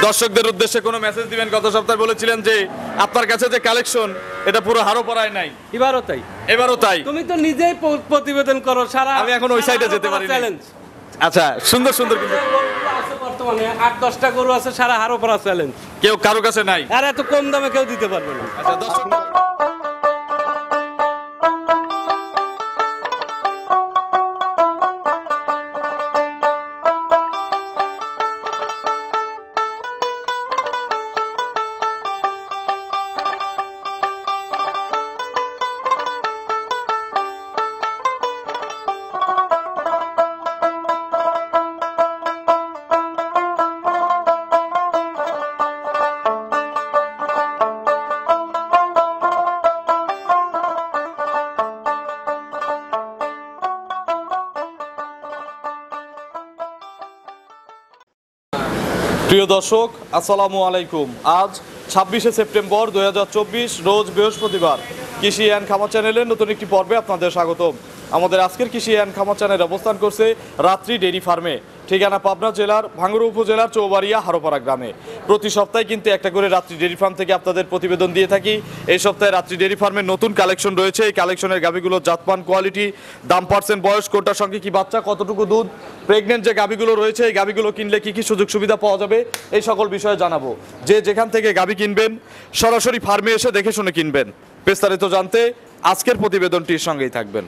দর্শকদের উদ্দেশ্যে কোনো মেসেজ দিবেন? গত সপ্তাহে বলেছিলেন যে আপনার কাছে যে কালেকশন এটা পুরো হারো পড়ায় নাই, এবারও তাই। তুমি তো নিজেই প্রতিবেদন করো সারা। আমি এখন ওই সাইডে যেতে পারি না। চ্যালেঞ্জ। আচ্ছা, সুন্দর সুন্দর কিন্তু বর্তমানে 8-10টা গরু আছে সারা হারো পড়া চ্যালেঞ্জ, কেউ কারো কাছে নাই। আর এত কম দামে কেউ দিতে পারবে না। আচ্ছা দর্শক, প্রিয় দর্শক আসসালামু আলাইকুম। আজ 26শে সেপ্টেম্বর 2024 রোজ বৃহস্পতিবার। কৃষি অ্যান্ড খামার চ্যানেলের নতুন একটি পর্বে আপনাদের স্বাগতম। আমাদের আজকের কৃষি অ্যান্ড খামার চ্যানেল অবস্থান করছে রাত্রি ডেইরি ফার্মে, ঠিকানা পাবনা জেলার ভাঙ্গুড়া উপজেলার চৌবাড়িয়া হারোপাড়া গ্রামে। প্রতি সপ্তাহে কিন্তু একটা করে রাত্রি ডেইরি ফার্ম থেকে আপনাদের প্রতিবেদন দিয়ে থাকি। এই সপ্তাহে রাত্রি ডেইরি ফার্মের নতুন কালেকশন রয়েছে। এই কালেকশনের গাভীগুলোর জাতমান, কোয়ালিটি, দাম, পার্সেন্ট, বয়স, কোনটার সঙ্গে কি বাচ্চা, কতটুকু দুধ, প্রেগনেন্ট যে গাভীগুলো রয়েছে এই গাভীগুলো কিনলে কি কি সুযোগ সুবিধা পাওয়া যাবে, এই সকল বিষয়ে জানাবো। যে যেখান থেকে গাভী কিনবেন সরাসরি ফার্মে এসে দেখে শুনে কিনবেন। বিস্তারিত জানতে আজকের প্রতিবেদনটির সঙ্গেই থাকবেন।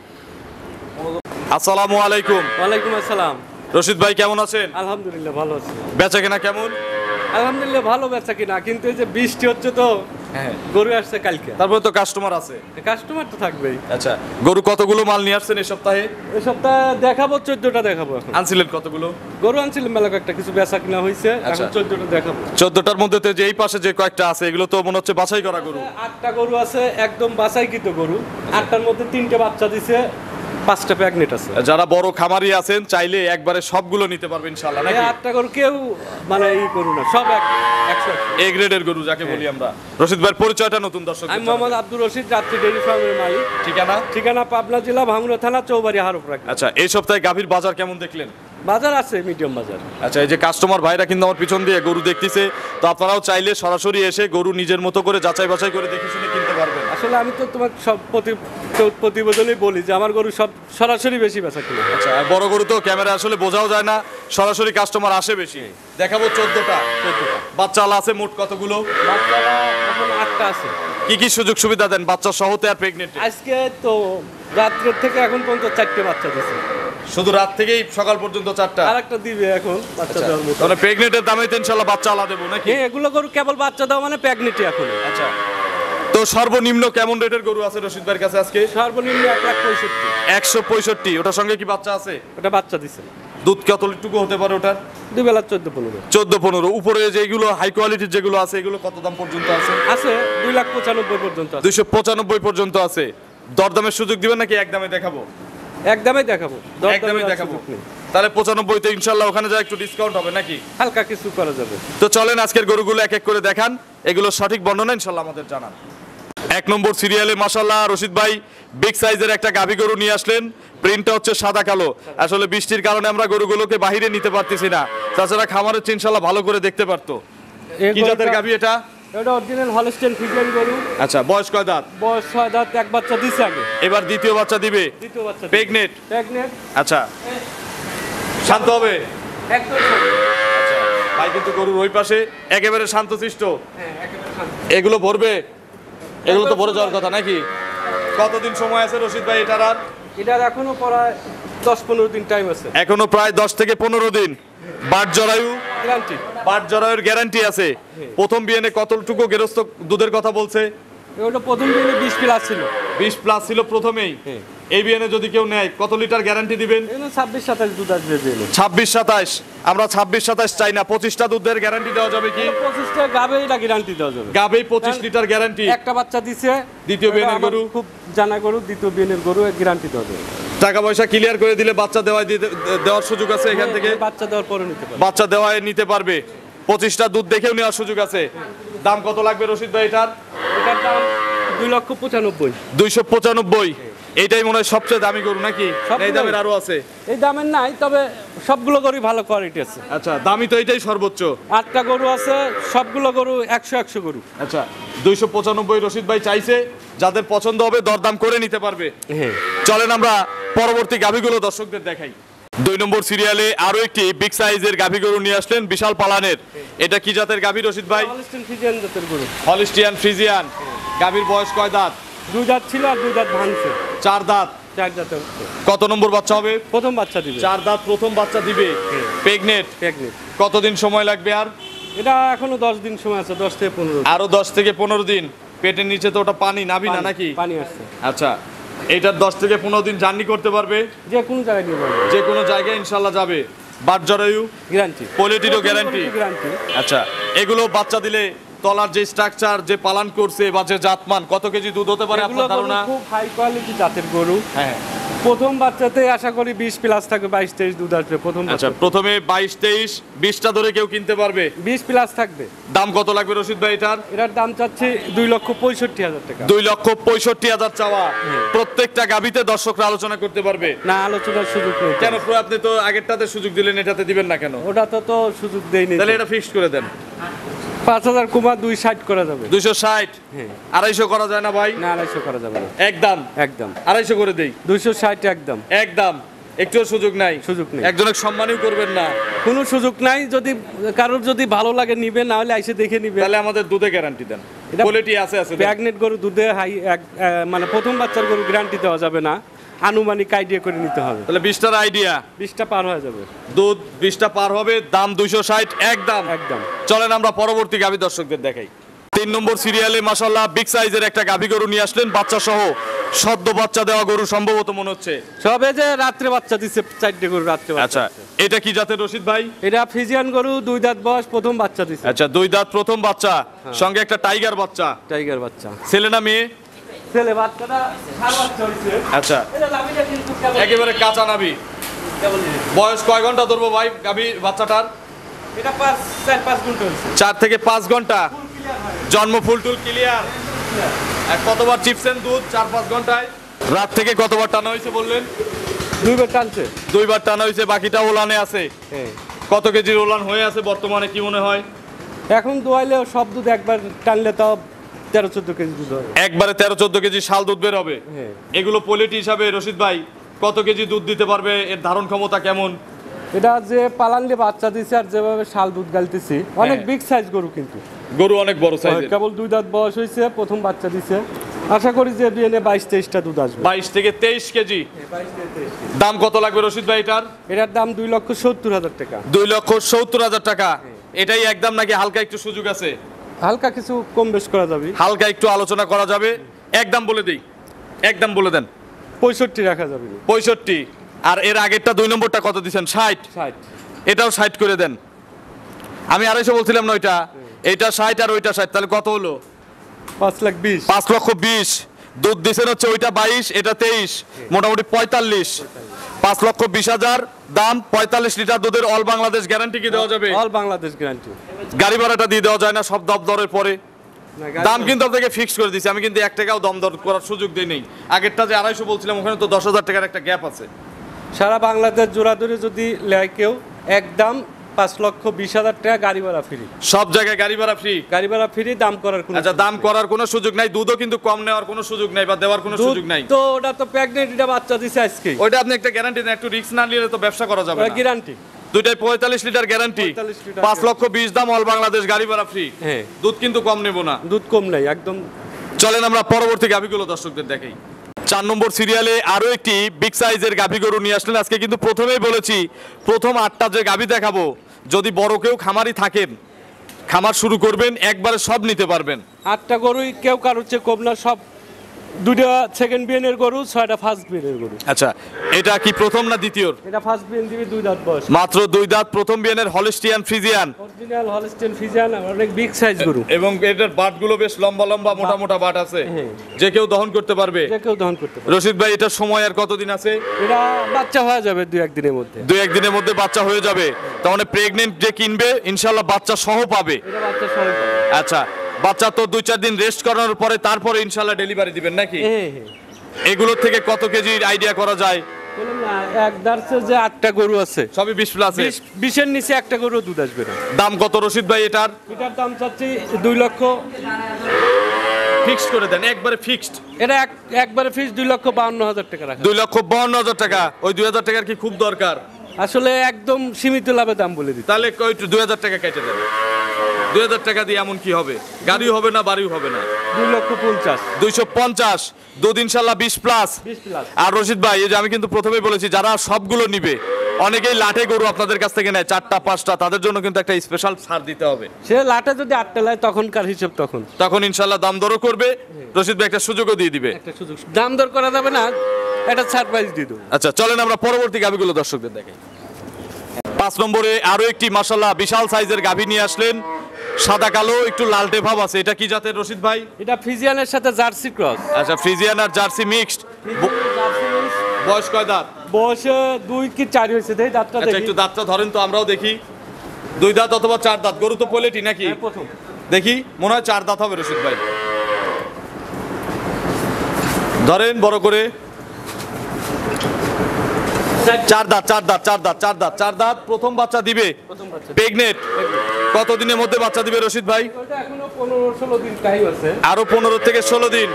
আসসালামু আলাইকুম। ওয়ালাইকুম আসসালাম। রশিদ ভাই কেমন আছেন? আলহামদুলিল্লাহ ভালো আছি। বেচা কেনা কেমন? আলহামদুলিল্লাহ ভালো বেচা কিনা, কিন্তু এই যে বৃষ্টি হচ্ছে তো গরু আসছে কালকে, তারপরে তো কাস্টমার আছে। কাস্টমার তো থাকবেই। আচ্ছা, গরু কতগুলো মাল নিয়ে আসছেন এই সপ্তাহে? এই সপ্তাহে দেখাবো 14টা দেখাবো। এখন আনছিলেন কতগুলো? গরু আনছিলাম মেলা কয়েকটা, কিছু বেচা কিনা হয়েছে, আচ্ছা। এখন 14টা দেখাবো। 14টার মধ্যে তো যে এই পাশে যে কয়েকটা আছে এগুলো তো মনে হচ্ছে বাছাই করা গরু। 8টা গরু আছে একদম বাছাইকৃত গরু। 8টার মধ্যে 3টে বাচ্চা দিছে, 5টা প্রেগনেন্ট আছে। যারা বড় খামারি আছেন চাইলে একবারে সবগুলো নিতে পারবেন ইনশাআল্লাহ, এই নাকি? 8টা গরু কেউ মানে এই গরু না, সব 100। এ গ্রেডের গরু যাকে বলি আমরা। রশিদ ভাইয়ের পরিচয়টা নতুন দর্শক। আমি মোহাম্মদ আব্দুর রশিদ, রাত্রি ডেইরি ফার্মের মালিক। ঠিকানা পাবনা জেলা ভাঙ্গুড়া থানা চৌবাড়িয়া হারোপাড়া। আচ্ছা, এই সপ্তাহে গাভীর বাজার কেমন দেখলেন? বাজার আছে মিডিয়াম বাজার। আচ্ছা, এই যে কাস্টমার ভাইরা কিন্তু আমার পিছন দিয়ে গরু দেখতেছে, তো আপনারাও চাইলে সরাসরি এসে গরু নিজের মতো করে যাচাই বাছাই করে দেখে শুনে কিনতে পারবেন। আসলে আমি তো তোমার সব প্রতিবেদনেই বলি যে আমার গরু সব সরাসরি বেশি বেচা কিনা। আচ্ছা, আর বড় গরু তো ক্যামেরা আসলে বোঝাও যায় না, সরাসরি কাস্টমার আসে বেশি। দেখাবো 14টা। বাচ্চা আলা আছে মোট কতগুলো? বাচ্চা এখন 8টা আছে। কি কি সুযোগ সুবিধা দেন বাচ্চা সহতে আর প্রেগনেন্টে? আজকে তো রাত্রের থেকে এখন পর্যন্ত 4টে বাচ্চা দিছে। শুধু রাত থেকেই সকাল পর্যন্ত 4টা? আরেকটা দিবে এখন বাচ্চা দেওয়ার মতো। তাহলে প্রেগনেন্টের দামে তো ইনশাআল্লাহ বাচ্চা আলা দেবো নাকি? হ্যাঁ, এগুলো গরু কেবল বাচ্চা দাও মানে প্রেগনেন্টই এখন। আচ্ছা, তো সর্বনিম্ন কেমন রেটের গরু আছে রশিদ ভাইয়ের কাছে আজকে? সর্বনিম্ন 1,65,000। 165। ওটার সঙ্গে কি বাচ্চা আছে? ওটা বাচ্চা দিছে। দুধ কতটুকু হতে পারে ওটার? 2 বেলা 14-15। 14-15। উপরে যেগুলো হাই কোয়ালিটির যেগুলো আছে এগুলো কত দাম পর্যন্ত আছে? আছে 2,95,000 পর্যন্ত আছে। 295 পর্যন্ত আছে। দরদামের সুযোগ দিবেন নাকি একদমে দেখাবো? একদমই দেখাবো। একদমই দেখাবো। তাহলে 95 তে ইনশাআল্লাহ ওখানে যা একটু ডিসকাউন্ট হবে নাকি? হালকা কিছু করা যাবে। তো চলেন আজকের গরুগুলো এক এক করে দেখান, এগুলো সঠিক বর্ণনা ইনশাআল্লাহ আমাদের জানান। 1 নম্বর সিরিয়ালে মাশাআল্লাহ রশিদ ভাই বিগ সাইজের একটা গাভী গরু নিয়ে আসলেন। প্রিন্টটা হচ্ছে সাদা কালো। আসলে বৃষ্টির কারণে আমরা গরুগুলোকে বাইরে নিতে পারতেছি না, তাছাড়া খামারের চেয়ে ইনশাআল্লাহ ভালো করে দেখতে পারতো। কি জাতের গাভী এটা? এটা অরিজিনাল হলস্টেইন ফ্রিজিয়ান গরু। আচ্ছা, বয়স কয় দাঁত? বয়স 6 দাঁত, এক বাচ্চা দিছে আগে। এবার দ্বিতীয় বাচ্চা দিবে? দ্বিতীয় বাচ্চা। প্রেগনেন্ট? প্রেগনেন্ট। আচ্ছা, শান্ত হবে একদম শান্ত। আচ্ছা, ভাই কিন্তু গরুর ওই পাশে একেবারে শান্তশিষ্ট। হ্যাঁ, একেবারে শান্ত। এগুলো ভরবে? এগুলো তো ভরে যাওয়ার কথা নাকি? কতদিন সময় আছে রশিদ ভাই এটার? আর এটার এখনো প্রায় 10-15 দিন টাইম আছে। এখনো প্রায় 10 থেকে 15 দিন। বাট জরায়ু? গ্যারান্টি। বাট জরায়ুর গ্যারান্টি আছে। প্রথম বিয়ানে কতটুকু গেরস্ত দুধের কথা বলছে? ওটা প্রথম দিনে 20 প্লাস ছিল। 20 প্লাস ছিল প্রথমেই। এই বিয়ানে যদি কেউ নেয় কত লিটার গ্যারান্টি দিবেন? 26-27 দুধ আসবে। 26-27। আমরা 26-27 চাই না, 25টা দুধের গ্যারান্টি দেওয়া যাবে কি? 25টা গাবে এটা গ্যারান্টি দেওয়া যাবে। গাবেই 25 লিটার গ্যারান্টি। একটা বাচ্চা দিছে। দ্বিতীয় বিয়ানের গরু? খুব জানা গরু, দ্বিতীয় বিয়ানের গরু গ্যারান্টি দেওয়া যাবে। টাকা পয়সা ক্লিয়ার করে দিলে বাচ্চা দেওয়ার সুযোগ আছে এখান থেকে? বাচ্চা দেওয়ার পরে নিতে পারবে। বাচ্চা দেওয়ায় নিতে পারবে। 25টা দুধ দেখেও নেওয়ার সুযোগ আছে। দাম কত লাগবে রশিদ ভাই এটার? এটার দাম 2,95,000। 295। এইটাই মনে হয় সবচেয়ে দামি গরু নাকি? এই দামের আরো আছে? এই দামের নাই, তবে সবগুলো গরু ভালো কোয়ালিটি আছে। আচ্ছা, দামি তো এটাই সর্বোচ্চ। 8টা গরু আছে, সবগুলো গরু 100 গরু। আচ্ছা, 295 রশিদ ভাই চাইছে, যাদের পছন্দ হবে দরদাম করে নিতে পারবে। হ্যাঁ, চলেন আমরা পরবর্তী গাভীগুলো দর্শকদের দেখাই। 2 নম্বর সিরিয়ালে আরো একটি বিগ সাইজের গাভী গরু নিয়ে আসলেন, বিশাল পালানের। এটা কি জাতের গাভী রশিদ ভাই? হলস্টিয়ান ফ্রিজিয়ান জাতের গরু। Holstein Friesian. গাভীর বয়স কয় দাঁত? 2 দাঁত ছিল আর 2 দাঁত ভাঙছে। 4 দাঁত। 4 দাঁতের হচ্ছে। কত নম্বর বাচ্চা হবে? প্রথম বাচ্চা দিবে। 4 দাঁত প্রথম বাচ্চা দিবে। প্রেগনেন্ট। প্রেগনেন্ট। কতদিন সময় লাগবে আর? এটা এখনো 10 দিন সময় আছে, 10 থেকে 15 দিন। আরো 10 থেকে 15 দিন। পেটের নিচে তো ওটা পানি নাবি না নাকি? পানি আসছে। আচ্ছা, এটার 10 থেকে 15 দিন জার্নি করতে পারবে, যে কোনো জায়গায় নিয়ে যাবে, যে কোনো জায়গায় ইনশাল্লাহ যাবে। বাট জরায়ু গ্যারান্টি, কোয়ালিটিরও গ্যারান্টি। গ্যারান্টি। আচ্ছা, এগুলো বাচ্চা দিলে তলার যে স্ট্রাকচার, যে পালন করছে বা যে জাতমান, কত কেজি দুধ হতে পারে এগুলো আপনার ধারণা? খুব হাই কোয়ালিটি জাতের গরু। হ্যাঁ। প্রথম বাচ্চাতে আশা করি 20 প্লাস থাকবে, 22-23 দুধ আসবে প্রথম আচ্ছা, বাচ্চা। প্রথমে 22-23 20টা ধরে কেউ কিনতে পারবে। 20 প্লাস থাকবে। দাম কত লাগবে রশিদ ভাই এটার? এটার দাম চাচ্ছি 2,65,000 টাকা। 2,65,000 চাওয়া। প্রত্যেকটা গাভীতে দর্শকরা আলোচনা করতে পারবে না, আলোচনার সুযোগ নেই। কেন? আপনি তো আগেরটাতে সুযোগ দিলেন, এটাতে দিবেন না কেন? ওটা তো সুযোগ দেয়নি। তাহলে এটা ফিক্সড করে দেন। 5,000 কমা 260 করা যাবে। 260। হ্যাঁ। 250 করা যায় না ভাই? না, 250 করা যাবে না। একদম একদম 250 করে দেই। 260 একদম। একদম, একটুও সুযোগ নাই? সুযোগ নেই। একজনের সম্মানই করবেন না? কোনো সুযোগ নাই। যদি কারোর যদি ভালো লাগে নিবে, না হলে এসে দেখে নিবে। তাহলে আমাদের দুধে গ্যারান্টি দেন। এটা কোয়ালিটি আছে দেন। প্রেগনেন্ট গরু দুধে হাই, মানে প্রথম বাচ্চার গরু গ্যারান্টি দেওয়া যাবে না, আনুমানিক আইডিয়া করে নিতে হবে। তাহলে 20টার আইডিয়া, 20টা পার হয়ে যাবে। দুধ 20টা পার হবে, দাম 260 একদম। একদম। চলেন আমরা পরবর্তী গাভী দর্শকদের দেখাই। 3 নম্বর সিরিয়ালে মাশাআল্লাহ বিগ সাইজের একটা গাভী গরু নিয়ে আসলেন, বাচ্চা সহ। সদ্য বাচ্চা দেওয়া গরু সম্ভবত মনে হচ্ছে। সবে যে রাত্রে বাচ্চা দিছে, 4টে গরু রাত্রে বাচ্চা আচ্ছা, দিছে। এটা কি জাতের রশিদ ভাই? এটা ফ্রিজিয়ান গরু, 2 দাঁত বয়স, প্রথম বাচ্চা দিছে। আচ্ছা, 2 দাঁত প্রথম বাচ্চা, সঙ্গে একটা টাইগার বাচ্চা। টাইগার বাচ্চা। ছেলে না মেয়ে? ছেলে। বাচ্চাটা সার বাচ্চা হইছে। আচ্ছা, এটা লাভিটা কিন্তু কেবল একেবারে কাঁচা নাভি। বয়স কয় ঘন্টা ধরবো ভাই গাভী বাচ্চাটার? এটা 4-5 ঘন্টা হইছে। 4 থেকে 5 ঘন্টা জন্ম, ফুল টুল ক্লিয়ার। আর কতবার চিপসেন দুধ 4-5 ঘন্টায়? রাত থেকে কতবার টানা হয়েছে বললেন? 2 বার টানছে। 2 বার টানা হয়েছে, বাকিটা ওলানে আছে। হ্যাঁ। কত কেজির ওলান হয়ে আছে বর্তমানে, কি মনে হয়? এখন দোয়াইলে সব দুধ একবার টানলে তাও 13-14 কেজি দুধ হবে। একবারে 13-14 কেজি শাল দুধ বের হবে। হ্যাঁ। এগুলো কোয়ালিটি হিসাবে রশিদ ভাই কত কেজি দুধ দিতে পারবে? এর ধারণ ক্ষমতা কেমন? এটা যে পালানলে বাচ্চা দিছে আর যেভাবে শাল দুধ গালতেছি, অনেক বিগ সাইজ গরু কিন্তু। গরু অনেক বড় সাইজের। কেবল 2 দাঁত বয়স হয়েছে, প্রথম বাচ্চা দিছে। আশা করি যে বিএনএ 22-23টা দুধ আসবে। 22 থেকে 23 কেজি। দাম কত লাগবে রশিদ ভাই এটার? এটার দাম 2,70,000 টাকা। 2,70,000 টাকা। এটাই একদম নাকি হালকা একটু সুযোগ আছে? হালকা কিছু কম বেশ করা যাবে। হালকা একটু আলোচনা করা যাবে। একদম বলে দেই, একদম বলে দেন। 65 রাখা যাবে। 65। আর এর আগেরটা 2 নম্বরটা কত দিছেন? 60। 60। এটাও 60 করে দেন। আমি 250 বলছিলাম না ওইটা? এইটা 60 আর ওইটা 60, তাহলে কত হলো? 5,20,000। 5,20,000। দুধ দিছেন হচ্ছে ওইটা 22, এটা 23, মোটামুটি 45। 5,20,000 দাম, 45 লিটার দুধের অল বাংলাদেশ গ্যারান্টি কি দেওয়া যাবে? All Bangladesh guarantee. গাড়ি ভাড়াটা দিয়ে দেওয়া যায় না সব দরের পরে? না, দাম কিন্তু আপনাকে ফিক্স করে দিয়েছি আমি, কিন্তু 1 টাকাও দম দর করার সুযোগ দেই নেই। আগেরটা যে 250 বলছিলাম, ওখানে তো 10,000 টাকার একটা গ্যাপ আছে। সারা বাংলাদেশ জোড়া ধরে যদি লেয় কেউ, একদম 5,20,000 টাকা গাড়ি ভাড়া ফ্রি। সব জায়গায় গাড়ি ভাড়া ফ্রি? গাড়ি ভাড়া ফ্রি, দাম করার কোনো আচ্ছা, দাম করার কোনো সুযোগ নাই। দুধও কিন্তু কম নেওয়ার কোনো সুযোগ নাই বা দেওয়ার কোনো সুযোগ নাই। তো ওটা তো প্রেগনেন্ট, এটা বাচ্চা দিছে আজকে। ওইটা আপনি একটা গ্যারান্টি দেন, একটু রিস্ক না নিলে তো ব্যবসা করা যাবে না। গ্যারান্টি দুইটাই 45 লিটার গ্যারান্টি, 45 লিটার 5,20,000 দাম, অল বাংলাদেশ গাড়ি ভাড়া ফ্রি। হ্যাঁ। দুধ কিন্তু কম নেব না। দুধ কম নাই একদম। চলেন আমরা পরবর্তী গাভীগুলো দর্শকদের দেখাই। 4 নম্বর সিরিয়ালে আরো একটি বিগ সাইজের গাভী গরু নিয়ে আসলেন আজকে, কিন্তু প্রথমেই বলেছি প্রথম 8টা যে গাভী দেখাবো, যদি বড় কেউ খামারি থাকেন, খামার শুরু করবেন, একবারে সব নিতে পারবেন। 8টা গরুই কেউ কারোর চেয়ে কম না, সব 2টা সেকেন্ড বিএনের গরু, 6টা ফার্স্ট বিএনের গরু। আচ্ছা, এটা কি প্রথম না দ্বিতীয়? এটা ফার্স্ট বিএন দিবি, 2 দাঁত বয়স। মাত্র 2 দাঁত প্রথম বিয়ানের Holstein Friesian, original Holstein Friesian, অনেক বিগ সাইজ গরু। এবং এটার বাটগুলো বেশ লম্বা লম্বা মোটা মোটা বাট আছে, হ্যাঁ। যে কেউ দহন করতে পারবে। যে কেউ দহন করতে পারে। রশিদ ভাই, এটার সময় আর কতদিন আছে? এটা বাচ্চা হয়ে যাবে 2-1 দিনের মধ্যে। 2-1 দিনের মধ্যে বাচ্চা হয়ে যাবে। তার মানে প্রেগনেন্ট যে কিনবে ইনশাআল্লাহ বাচ্চা সহ পাবে। এটা বাচ্চা সহ পাবে। আচ্ছা, বাচ্চা তো 2-4 দিন রেস্ট করানোর পরে তারপরে ইনশাআল্লাহ ডেলিভারি দিবেন নাকি? হ্যাঁ হ্যাঁ। এগুলোর থেকে কত কেজির আইডিয়া করা যায়? বললাম না, এক দাঁড়ছে যে 8টা গরু আছে, সবই 20 প্লাসে। 20-এর নিচে একটা গরু দুধ আসবে না। দাম কত রশিদ ভাই এটার? এটার দাম চাচ্ছি 2 লক্ষ। ফিক্সড করে দেন, একবারে ফিক্সড। এটা একবারে ফিক্স 2,52,000 টাকা রাখা। 2,52,000 টাকা। ওই 2,000 টাকার কি খুব দরকার? আসলে একদম সীমিত লাভে দাম বলে দিচ্ছি। তাহলে একটু 2,000 টাকা কেটে দেন। 2,000 টাকা দিয়ে এমন কি হবে? গাড়িও হবে না, বাড়িও হবে না। 2,50,000। 250, দুধ ইনশাল্লাহ 20 প্লাস। 20 প্লাস। আর রশিদ ভাই, এই যে আমি কিন্তু প্রথমেই বলেছি, যারা সবগুলো নিবে, অনেকেই লাঠে গরু আপনাদের কাছ থেকে নেয় 4টা 5টা, তাদের জন্য কিন্তু একটা স্পেশাল ছাড় দিতে হবে। সে লাটে যদি 8টা লায় তখনকার হিসাব তখন ইনশাল্লাহ দাম দরও করবে, রশিদ ভাই একটা সুযোগও দিয়ে দিবে। একটা সুযোগ, দাম দর করা যাবে না, এটা সারপ্রাইজ দিয়ে দেবো। আচ্ছা চলেন আমরা পরবর্তী গাভীগুলো দর্শকদের দেখাই। 5 নম্বরে আরো একটি মাশাআল্লাহ বিশাল সাইজের গাভী নিয়ে আসলেন, সাদা কালো একটু লালটে ভাব আছে। এটা কি জাতের রশিদ ভাই? এটা ফ্রিজিয়ানের সাথে জার্সি ক্রস। আচ্ছা, ফ্রিজিয়ান আর জার্সি মিক্সড। বয়স কয় দাঁত? বয়সে 2 কি 4 হয়েছে, দেই দাঁতটা আচ্ছা দেখি। একটু দাঁতটা ধরেন তো আমরাও দেখি। 2 দাঁত অথবা 4 দাঁত। গরু তো পোলেটি নাকি? হ্যাঁ, প্রথম। দেখি, মনে হয় 4 দাঁত হবে রশিদ ভাই। ধরেন বড় করে। 4 দাঁত, 4 দাঁত, 4 দাঁত, 4 দাঁত, 4 দাঁত। প্রথম বাচ্চা দিবে? প্রথম বাচ্চা। প্রেগনেন্ট? কতদিনের মধ্যে বাচ্চা দিবে রশিদ ভাই? ওটা এখনো 15-16 দিন টাইম আছে। আরো 15 থেকে 16 দিন।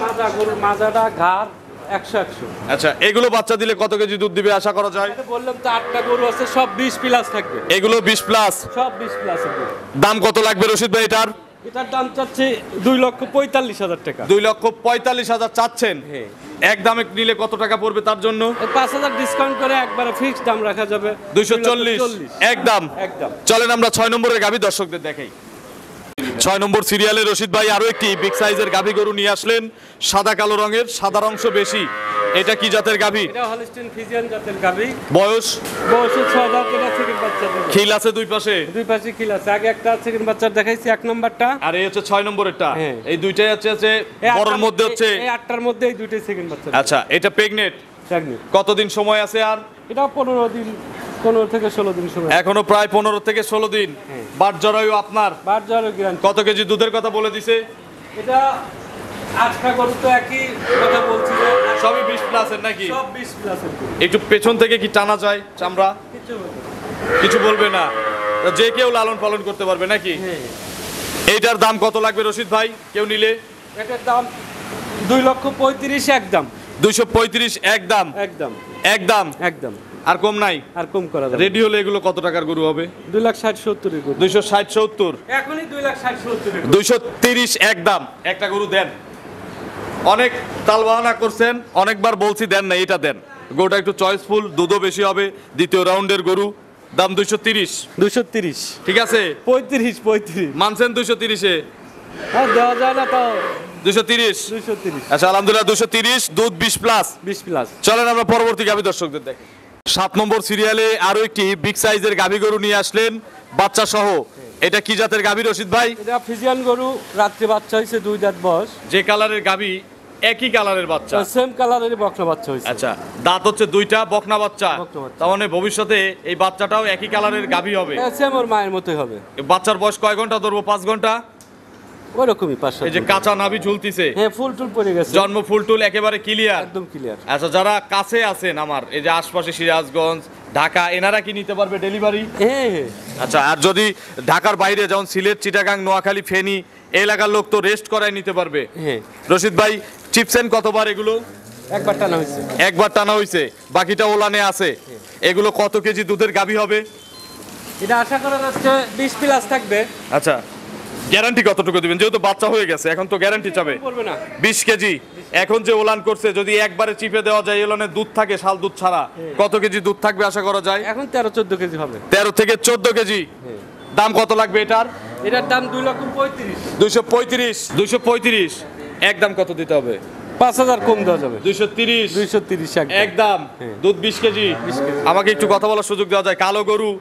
মাজা গরুর মাজাটা ঘাড় 100-100। আচ্ছা, এগুলো বাচ্চা দিলে কত কেজি দুধ দিবে আশা করা যায়? এটা বললাম তো 8টা গরু আছে, সব 20 প্লাস থাকবে। এগুলো 20 প্লাস। সব 20 প্লাস আছে। দাম কত লাগবে রশিদ ভাই এটার? এটার দাম চাচ্ছে 2,45,000 টাকা। 2,45,000 চাচ্ছেন? হ্যাঁ। এক দামে নিলে কত টাকা পড়বে তার জন্য? 5,000 ডিসকাউন্ট করে একবারে ফিক্সড দাম রাখা যাবে 240 একদম। একদম। চলেন আমরা 6 নম্বরের গাভী দর্শকদের দেখাই। 6 নম্বর সিরিয়ালে রশিদ ভাই আরো একটি বিগ সাইজের গাভী গরু নিয়ে আসলেন, সাদা কালো রঙের, সাদার অংশ বেশি। এটা কি জাতের গাভী? এটা হলস্টিন ফ্রিজিয়ান জাতের গাভী। বয়স? বয়সে 6 দাঁত। এটা সেকেন্ড বাচ্চা দেবে। খিল আছে দুই পাশে? দুই পাশে খিল আছে। আগে একটা সেকেন্ড বাচ্চা দেখাইছি, 1 নাম্বারটা। আর এই হচ্ছে 6 নম্বরেরটা। হ্যাঁ। এই দুইটাই আছে বড়র মধ্যে হচ্ছে। এই 8টার মধ্যে এই দুইটাই সেকেন্ড বাচ্চা। আচ্ছা, এটা প্রেগনেন্ট? প্রেগনেন্ট। কতদিন সময় আছে আর? এটা 15 দিন, 15 থেকে 16 দিন সময়। এখনো প্রায় 15 থেকে 16 দিন। হ্যাঁ। বাট জরায়ু আপনার? বার যাওয়ার গ্যারান্টি। কত কেজি দুধের কথা বলে দিছে? এটা 8টা গরু তো একই কথা বলছি যে সবই 20 প্লাসের নাকি? সব 20 প্লাসের গরু। একটু পেছন থেকে কি টানা যায় চামড়া? কিছু বলবো না। কিছু বলবে না, যে কেউ লালন পালন করতে পারবে নাকি? হ্যাঁ। এইটার দাম কত লাগবে রশিদ ভাই কেউ নিলে? এটার দাম 2,35,000 একদম। 235 একদম? একদম একদম? একদম। আর কম নাই? আর কম করা যাবে। রেডি হলে এগুলো কত টাকার গরু হবে? 2,60,70 এর গরু। 260-70? এখনই 2,60,70 এর গরু। 230 একদম। একটা গরু দেন। অনেক তালবাহানা করছেন, অনেকবার বলছি দেন না, এটা দেন। গরুটা একটু চয়েসফুল, দুধও বেশি হবে, দ্বিতীয় রাউন্ডের গরু। দাম 230। 230। ঠিক আছে? 35। মানছেন 230-এ? হ্যাঁ, দেওয়া যায় না তো। 230? 230। আচ্ছা আলহামদুলিল্লাহ 230, দুধ 20 প্লাস। 20 প্লাস। চলেন আমরা পরবর্তী গাভী দর্শকদের দেখি। 7 নম্বর সিরিয়ালে আরো একটি বিগ সাইজের গাভী গরু নিয়ে আসলেন, বাচ্চা সহ। এটা কি জাতের গাভী রশিদ ভাই? এটা ফ্রিজিয়ান গরু, রাত্রে বাচ্চা হয়েছে, 2 দাঁত বয়স। যে কালারের গাভী একই কালারের বাচ্চা? সেম কালারের বকনা বাচ্চা হয়েছে। আচ্ছা, দাঁত হচ্ছে 2টা, বকনা বাচ্চা। বকনা বাচ্চা। তার মানে ভবিষ্যতে এই বাচ্চাটাও একই কালারের গাভী হবে? সেম ওর মায়ের মতোই হবে। এই বাচ্চার বয়স কয় ঘন্টা ধরবো? 5 ঘন্টা? ওইরকমই 5-7। এই যে কাঁচা নাভি ঝুলতিছে, হ্যাঁ, ফুল টুল পড়ে গেছে, জন্ম ফুল টুল একেবারে ক্লিয়ার? একদম ক্লিয়ার। আচ্ছা, যারা কাছে আছেন আমার এই যে আশপাশে সিরাজগঞ্জ, ঢাকা, এনারা কি নিতে পারবে ডেলিভারি? হ্যাঁ হ্যাঁ। আচ্ছা, আর যদি ঢাকার বাইরে যেমন সিলেট, চিটাগাং, নোয়াখালী, ফেনী এই এলাকার লোক তো রেস্ট করায় নিতে পারবে? হ্যাঁ। রশিদ ভাই চিপসেন কতবার এগুলো? একবার টানা হয়েছে। একবার টানা হয়েছে, বাকিটা ওলানে আছে। এগুলো কত কেজি দুধের গাভী হবে? এটা আশা করা যাচ্ছে 20 প্লাস থাকবে। আচ্ছা, গ্যারান্টি কতটুকু দিবেন? যেহেতু বাচ্চা হয়ে গেছে এখন তো গ্যারান্টি চাবে। পড়বে না। 20 কেজি। এখন যে ওলান করছে যদি একবারে চিপে দেওয়া যায়, ওলানে দুধ থাকে শাল দুধ ছাড়া, কত কেজি দুধ থাকবে আশা করা যায়? এখন 13-14 কেজি হবে। 13 থেকে 14 কেজি। দাম কত লাগবে এটার? এটার দাম 2,35,000। 235 একদম কত দিতে হবে? 5,000 কম দেওয়া যাবে। 230 230 একদম। দুধ 20 কেজি। 20 কেজি। আমাকে একটু কথা বলার সুযোগ দেওয়া যায়? কালো গরু,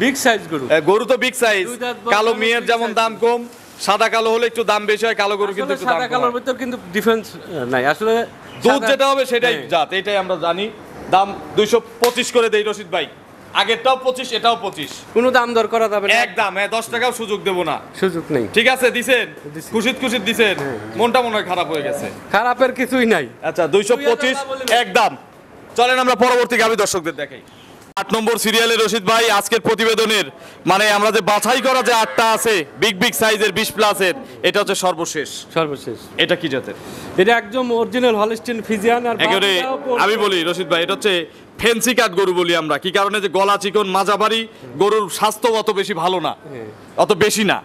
বিগ সাইজ গরু। গরু তো বিগ সাইজ। দুই দাঁত বয়স কালো অনেক মেয়ের big যেমন size। দাম কম, সাদা কালো হলে একটু দাম বেশি হয়, কালো গরু কিন্তু আসলে একটু দাম সাদা কম কালোর হয়। ভিতর কিন্তু ডিফারেন্স নাই আসলে। দুধ সাদা- যেটা হবে সেটাই হ্যাঁ। জাত, এটাই আমরা জানি। দাম 225 করে দেই রশিদ ভাই। আগেরটাও 25, এটাও 25। কোনো দাম দর করা যাবে না। একদম, 10 টাকাও সুযোগ দেব না। সুযোগ নেই। ঠিক আছে, দিছেন? দিছি। খুশিত দিছেন? মনটা মনে হয় খারাপ হয়ে গেছে। খারাপের কিছুই নাই। আচ্ছা, 225 একদম। চলেন আমরা পরবর্তী গাভী দর্শকদের দেখাই। 8 নম্বর সিরিয়ালে রশিদ ভাই আজকের প্রতিবেদনের মানে আমরা যে বাছাই করা যে 8টা আছে বিগ সাইজের 20 প্লাসের, এটা হচ্ছে সর্বশেষ। এটা কি জাতের? এটা একদম অরিজিনাল হলস্টিন ফ্রিজিয়ান। আর একেবারে আমি বলি রশিদ ভাই, এটা হচ্ছে ফেন্সি কাট গরু বলি আমরা, কি কারণে যে গলা চিকন মাঝাবাড়ি, গরুর স্বাস্থ্য অত বেশি ভালো না, অত বেশি না।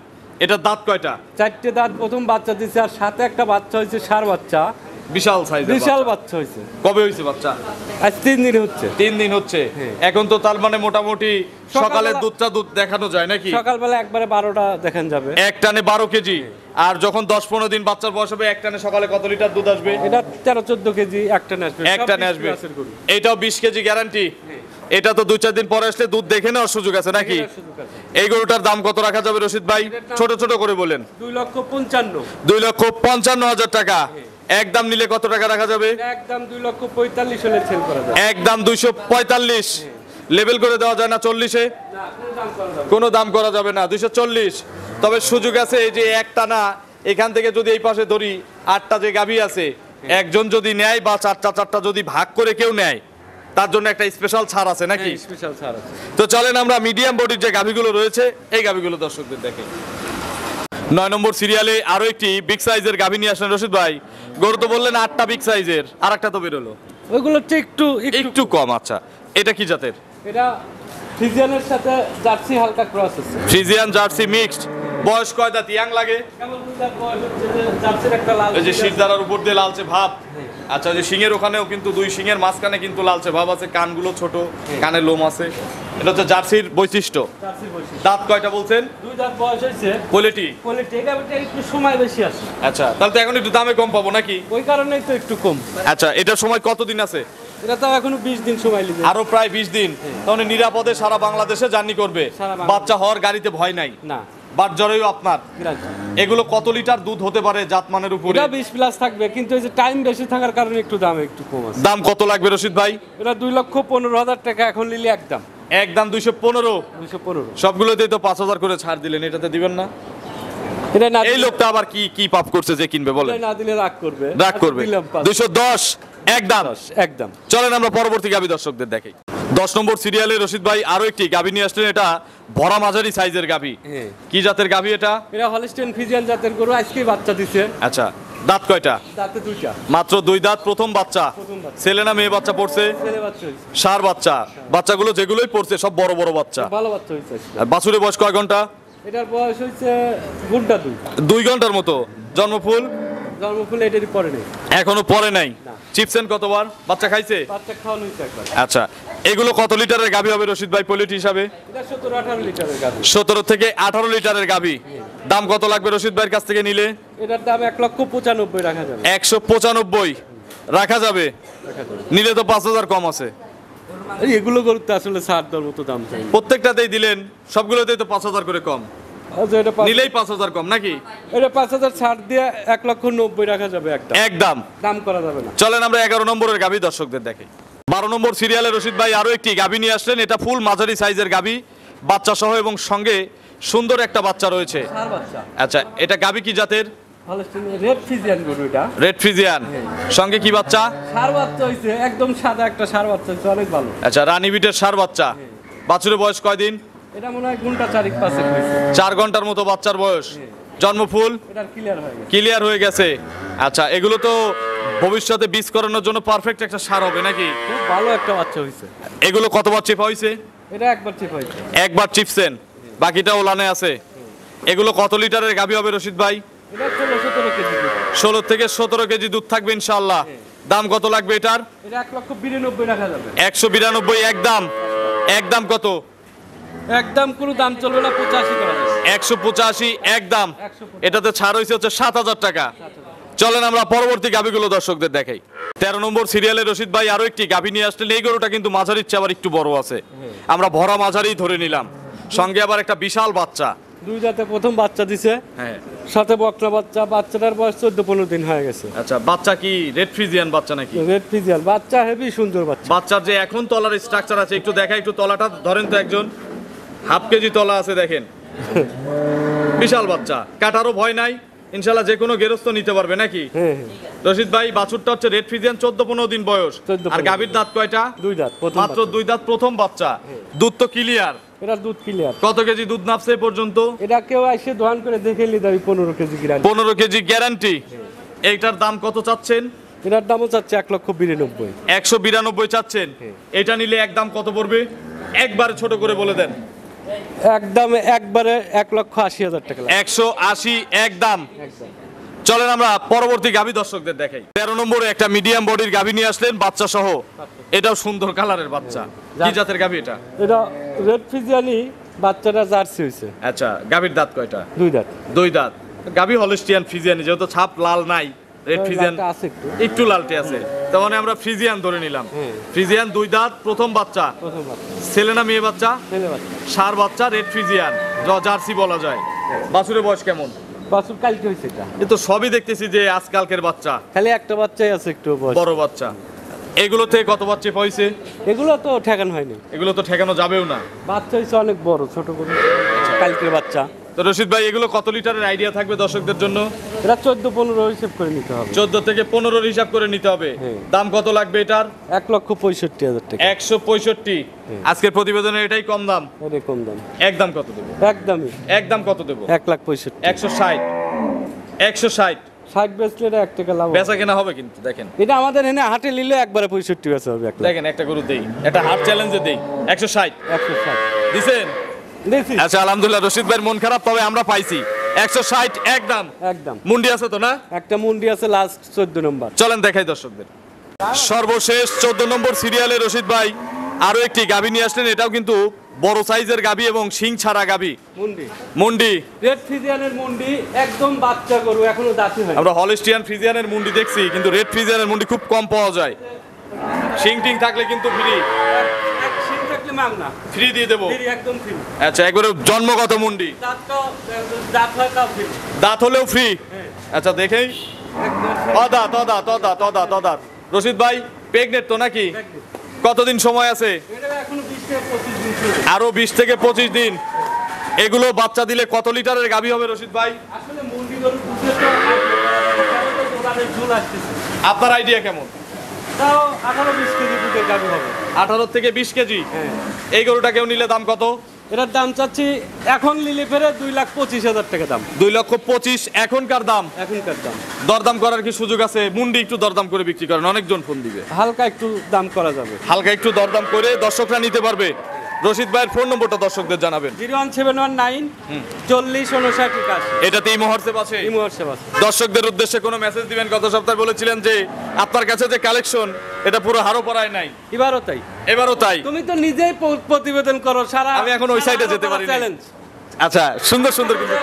এটার দাঁত কয়টা? 4টে দাঁত, প্রথম বাচ্চা দিছে, আর সাথে একটা বাচ্চা হয়েছে, ষাঁড় বাচ্চা, বিশাল সাইজ, বিশাল বাচ্চা হয়েছে। কবে হয়েছে বাচ্চা? আজ 3 দিন হচ্ছে। 3 দিন হচ্ছে। এখন তো তার মানে মোটামুটি সকালের দুধ দেখানো যায় নাকি? সকালবেলা একবারে 12টা দেখান যাবে, এক টানে 12 কেজি। আর যখন 10-15 দিন বাচ্চার বয়স হবে, এক টানে সকালে কত লিটার দুধ আসবে? এটা 13-14 কেজি এক টানে আসবে। এক টানে আসবে। এটাও 20 কেজি গ্যারান্টি। এটা তো 2-4 দিন পরে আসলে দুধ দেখে নেওয়ার সুযোগ আছে নাকি? এই গরুটার দাম কত রাখা যাবে রশিদ ভাই? ছোট ছোট করে বলেন। 2,55,000 টাকা। একদম নিলে কত টাকা রাখা যাবে? একদম 2,45,000 হলে সেল করা যাবে। একদম 245 লেভেল করে দেওয়া যায় না 40-এ? কোনো দাম করা যাবে না, 240। তবে সুযোগ আছে, এই যে একটা না, এখান থেকে যদি এই পাশে ধরি 8টা যে গাভী আছে, একজন যদি নেয় বা 4টা যদি ভাগ করে কেউ নেয়, তার জন্য একটা স্পেশাল ছাড় আছে নাকি? স্পেশাল ছাড় আছে। তো চলেন আমরা মিডিয়াম বডির যে গাভীগুলো রয়েছে এই গাভীগুলো দর্শকদের দেখে। 9 নম্বর সিরিয়ালে আরো একটি বিগ সাইজের গাভী নিয়ে আসলেন রশিদ ভাই। গরু তো বললেন 8টা বিগ সাইজের, আর একটা তো বেরোলো, ওইগুলো একটু কম। আচ্ছা, এটা কি জাতের? এটা ফ্রিজিয়ানের সাথে জার্সি হালকা ক্রস আছে। Friesian jersey mixed. বয়স কয় দাঁত? ইয়াং লাগে। জার্সির একটা লাল, এই যে শিরদাঁড়ার উপর দিয়ে লালচে ভাব। আচ্ছা, যে শিঙের ওখানেও কিন্তু 2 শিঙের মাঝখানে কিন্তু লালচে ভাব আছে, কানগুলো ছোট, কানে লোম আছে। এটা হচ্ছে জার্সির বৈশিষ্ট্য। দাঁত কয়টা বলছেন? 2 দাঁত বয়স হয়েছে। কোয়ালিটি এটা একটু সময় বেশি আছে। আচ্ছা, তাহলে তো এখন একটু দামে কম পাবো নাকি? ওই কারণেই তো একটু কম। আচ্ছা, এটার সময় কতদিন আছে? এটা তো এখনো 20 দিন সময় লাগবে। আরো প্রায় 20 দিন। তাহলে নিরাপদে সারা বাংলাদেশে জার্নি করবে। বাচ্চা হওয়ার গাড়িতে ভয় নাই না। বাট জরায়ু আপনার। এগুলো কত লিটার দুধ হতে পারে জাতমানের উপরে? এটা 20 প্লাস থাকবে, কিন্তু এই যে টাইম বেশি থাকার কারণে একটু দাম একটু কম আছে। দাম কত লাগবে রশিদ ভাই? এটা 2,15,000 টাকা এখন নিলে একদম। একদম 215। সবগুলোতেই তো 5,000 করে ছাড় দিলেন, এটাতে দিবেন না? এটা না, এই লোকটা আবার কি পাপ করছে যে কিনবে বলেন? না দিলে রাগ করবে। 210 একদম। একদম। চলেন আমরা পরবর্তী গাভী দর্শকদের দেখাই। 10 নম্বর সিরিয়ালে রশিদ ভাই আরো একটি গাভী নিয়ে আসলেন। এটা ভরা মাঝারি সাইজের গাভী। কি জাতের গাভী এটা? এটা হলস্টিন ফ্রিজিয়ান জাতের গরু, আজকেই বাচ্চা দিছে। আচ্ছা, দাঁত কয়টা? দাঁতে 2টা। মাত্র 2 দাঁত, প্রথম বাচ্চা। ছেলে না মেয়ে বাচ্চা পড়ছে? ছেলে বাচ্চা হইছে। ষাঁড় বাচ্চা। বাচ্চাগুলো যেগুলোই পড়ছে সব বড় বড় বাচ্চা। ভালো বাচ্চা হইছে। আর বাছুরের বয়স কয় ঘন্টা? এটার বয়স হইছে ঘন্টা 2 ঘন্টার মতো। জন্মফুল? জন্মফুল এটারই পরে নেই, এখনো পরে নাই। চিপসেন কতবার? বাচ্চা খাইছে? বাচ্চা খাওয়ানো হইছে একবার। আচ্ছা, এগুলো কত লিটারের গাভী হবে রশিদ ভাই পলিটি হিসাবে? এটা 17-18 লিটারের গাভী। 17 থেকে 18 লিটারের গাভী। দাম কত লাগবে রশিদ ভাইয়ের কাছ থেকে নিলে? এটার দাম 1,95,000 রাখা যাবে। 195 রাখা যাবে। নিলে তো 5,000 কম আছে। এগুলো গরুতে আসলে ছাড় দেওয়ার মতো দাম চাই। প্রত্যেকটাতেই দিলেন, সবগুলোতেই তো 5,000 করে কম। আচ্ছা, এটা নিলেই 5,000 কম নাকি? এটা 5,000 ছাড় দিয়ে 1,90,000 রাখা যাবে একটা। একদম দাম করা যাবে না। চলেন আমরা 11 নম্বরের গাভী দর্শকদের দেখাই। 12 নম্বর সিরিয়ালে রশিদ ভাই আরো একটি গাভী নিয়ে আসলেন। এটা ফুল মাঝারি সাইজের গাভী, বাচ্চা সহ, এবং সঙ্গে সুন্দর একটা বাচ্চা রয়েছে। ষাঁড় বাচ্চা। আচ্ছা, এটা গাভী কি জাতের? হলস্টিন রেড ফ্রিজিয়ান গরু এটা। Red Friesian. সঙ্গে কি বাচ্চা? ষাঁড় বাচ্চা হইছে, একদম সাদা একটা ষাঁড় বাচ্চা হইছে, অনেক ভালো। আচ্ছা, রানী বিটের ষাঁড় বাচ্চা। বাছুরের বয়স কয়দিন? এটা মনে হয় ঘন্টা 4-5 হইছে। 4 ঘন্টার মতো বাচ্চার বয়স। জন্মফুল? এটা ক্লিয়ার হয়ে গেছে। ক্লিয়ার হয়ে গেছে। আচ্ছা, এগুলো তো ভবিষ্যতে বীজ করানোর জন্য পারফেক্ট একটা সার হবে নাকি? খুব ভালো একটা বাচ্চা হইছে। এগুলো কতবার চিপা হইছে? এটা একবার চিপ হইছে। একবার চিপছেন, বাকিটা ওলানে আছে। এগুলো কত লিটারের গাভী হবে রশিদ ভাই? এটা 16-17 কেজি। 16 থেকে 17 কেজি দুধ থাকবে ইনশাআল্লাহ। দাম কত লাগবে এটার? এটা 1,92,000 রাখা যাবে। 192 একদম। একদম কত? একদম কোনো দাম চলবে না, 85 করা যাবে। 185 একদম। এটাতে ছাড় হয়েছে হচ্ছে 7,000 টাকা। চলেন আমরা পরবর্তী গাভীগুলো দর্শকদের দেখাই। 13 নম্বর সিরিয়ালে রশিদ ভাই আরো একটি গাভী নিয়ে আসলেন। এই গরুটা কিন্তু মাঝারির চেয়ে আবার একটু বড় আছে, আমরা ভরা মাঝারি ধরে নিলাম। সঙ্গে আবার একটা বিশাল বাচ্চা। 2 দাঁতে প্রথম বাচ্চা দিছে। হ্যাঁ, সাথে বকনা বাচ্চা। বাচ্চাটার বয়স 14-15 দিন হয়ে গেছে। আচ্ছা, বাচ্চা কি রেড ফ্রিজিয়ান বাচ্চা নাকি? রেড ফ্রিজিয়ান বাচ্চা, হেভি সুন্দর বাচ্চা। বাচ্চার যে এখন তলার স্ট্রাকচার আছে একটু দেখা, একটু তলাটা ধরেন তো একজন। 1/2 কেজি তলা আছে দেখেন। বিশাল বাচ্চা, কাটারও ভয় নাই, ইনশাআল্লাহ যে কোনো গেরস্ত নিতে পারবে নাকি? হ্যাঁ হ্যাঁ রশিদ ভাই বাছুরটা হচ্ছে রেড ফ্রিজিয়ান 14-15 দিন বয়স। 14-15 আর গাভীর দাঁত কয়টা? 2 দাঁত প্রথম মাত্র বাচ্চা। 2 দাঁত প্রথম বাচ্চা। দুধ তো ক্লিয়ার। এটা দুধ ক্লিয়ার। কত কেজি দুধ নাপছে এ পর্যন্ত? এটা কেউ এসে দোকান করে দেখে নিলে আমি 15 কেজি গ্রাম। 15 কেজি গ্যারান্টি। এইটার দাম কত চাচ্ছেন? এটার দামও চাচ্ছে 1,92,000। 192 চাচ্ছেন। এটা নিলে একদম কত পড়বে? একবারে ছোট করে বলে দেন। একদম একবারে 1,80,000 টাকা লাগবে। 180 একদম। একদম। চলেন আমরা পরবর্তী গাভী দর্শকদের দেখাই। 13 নম্বরে একটা মিডিয়াম বডির গাভী নিয়ে আসলেন বাচ্চা সহ। এটাও সুন্দর কালারের বাচ্চা। কি জাতের গাভী এটা? এটা রেড ফিজিয়ানি, বাচ্চাটা জার্সি হইছে। আচ্ছা, গাভীর দাঁত কয়টা? 2 দাঁত। 2 দাঁত। গাভী হলস্টিয়ান ফ্রিজিয়ানি, যেহেতু ছাপ লাল নাই, রেড ফ্রিজিয়ান লালটা আছে একটু। একটু লালটে আছে, তার মানে আমরা ফ্রিজিয়ান ধরে নিলাম। হ্যাঁ। ফ্রিজিয়ান 2 দাঁত প্রথম বাচ্চা। প্রথম বাচ্চা। ছেলে না মেয়ে বাচ্চা? ছেলে বাচ্চা। ষাঁড় বাচ্চা, রেড ফ্রিজিয়ান, জার্সি বলা যায়। বাছুরের বয়স কেমন? বাছুর কালকে হইছে এটা। এ তো সবই দেখতেছি যে আজকালকের বাচ্চা, খালি একটা বাচ্চাই আছে একটু বয়স। বড় বাচ্চা। এগুলো থেকে কত বাচ্চা পাইছে? এগুলো তো ঠেকান হয়নি। এগুলো তো ঠেকানো যাবেও না। বাচ্চা হইছে অনেক বড়, ছোট করে কালকের বাচ্চা। তো রশিদ ভাই, এগুলো কত লিটারের আইডিয়া থাকবে দর্শকদের জন্য? এটা 14-15 হিসেব করে নিতে হবে। 14 থেকে 15 হিসাব করে নিতে হবে। হ্যাঁ। দাম কত লাগবে এটার? 1,65,000 টাকা। 165। আজকের প্রতিবেদনে এটাই কম দাম। এরকম দাম। একদম কত দেবো? একদমই একদম কত দেবো? 1,65,000। 160। 160 60 বেচলে এটা 1 টাকা লাভ হবে। বেচা কেনা হবে কিন্তু। দেখেন এটা আমাদের এখানে হাটে নিলে একবারে 65 বেচা হবে। 1 লাখ। দেখেন, একটা গরু দেই, একটা হাট চ্যালেঞ্জে দেই। 160 160 দিছেন? দেখছি। আচ্ছা, আলহামদুলিল্লাহ, রশিদ ভাইয়ের মন খারাপ, তবে আমরা পাইছি 160 একদম। একদম। মুন্ডি আছে তো না? একটা মুন্ডি আছে লাস্ট 14 নম্বর। চলেন দেখাই দর্শকদের। সর্বশেষ 14 নম্বর সিরিয়ালে রশিদ ভাই আরো একটি গাভী নিয়ে আসলেন। এটাও কিন্তু বড় সাইজের গাভী এবং শিং ছাড়া গাভী। মুন্ডি। মুন্ডি। রেড ফিজিয়ানের মুন্ডি, একদম বাচ্চা গরু, এখনো দাঁতই হয়নি। আমরা হলস্টিয়ান ফ্রিজিয়ানের মুন্ডি দেখছি, কিন্তু রেড ফ্রিজিয়ানের মুন্ডি খুব কম পাওয়া যায়। শিং টিং থাকলে কিন্তু ফ্রি। এক শিং থাকলে মাগনা। ফ্রি দিয়ে দেবো। ফ্রি, একদম ফ্রি। আচ্ছা, একবারে জন্মগত মুন্ডি। দাঁত হয় তাও ফ্রি। দাঁত হলেও ফ্রি। আচ্ছা, দেখেই একদম অদাত। রশিদ ভাই, প্রেগনেন্ট তো নাকি? কতদিন সময় আছে? এটা এখনো 20 থেকে 25 দিন চলবে। আরো 20 থেকে 25 দিন। এগুলো বাচ্চা দিলে কত লিটারের গাভী হবে রশিদ ভাই? আসলে মুন্ডি গরু দুধে তো দোকানের ঝুল আসতেছে। আপনার আইডিয়া কেমন? তাও 18-20 কেজি দুধের গাভী হবে। 18 থেকে 20 কেজি। হ্যাঁ। এই গরুটা কেউ নিলে দাম কত? এটার দাম চাচ্ছি এখন নিলে ফেরে 2,25,000 টাকা দাম। 2,25,000 এখনকার দাম। এখনকার দাম। দরদাম করার কি সুযোগ আছে? মুন্ডি একটু দরদাম করে বিক্রি করেন, অনেকজন ফোন দিবে। হালকা একটু দাম করা যাবে। হালকা একটু দরদাম করে দর্শকরা নিতে পারবে। রশিদ ভাইয়ের ফোন নম্বরটা দর্শকদের জানাবেন। 01719 40 59 81। এটাতেই মহর্সেব আছে। এই মুহূর্তে বাস। দর্শকদের উদ্দেশ্যে কোনো মেসেজ দিবেন? গত সপ্তাহে বলেছিলেন যে আপনার কাছে যে কালেকশন, এটা পুরো হারো পড়ায় নাই। এবারও তাই। এবারও তাই। তুমি তো নিজেই প্রতিবেদন করো সারা। আমি এখন ওই সাইডে যেতে পারি না। চ্যালেঞ্জ। আচ্ছা, সুন্দর সুন্দর কিন্তু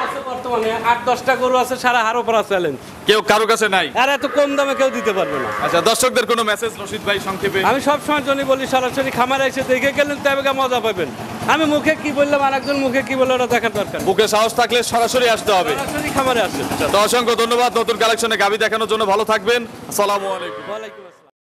আছে বর্তমানে 8-10টা গরু আছে সারা হারো পড়া চ্যালেঞ্জ। কেউ কারো কাছে নাই। আর এত কম দামে কেউ দিতে পারবে না। আচ্ছা, দর্শকদের কোনো মেসেজ রশিদ ভাই সংক্ষেপে? আমি সব সময় জন্য বলি, সরাসরি খামারে এসে দেখে গেলেন তবে মজা পাবেন। আমি মুখে কি বললাম আর একজন মুখে কি বললো ওটা দেখার দরকার। বুকে সাহস থাকলে সরাসরি আসতে হবে। সরাসরি খামারে আসেন। তো অসংখ্য ধন্যবাদ নতুন কালেকশনে গাভী দেখানোর জন্য। ভালো থাকবেন। আসসালামু আলাইকুম। ওয়ালাইকুম আসসালাম।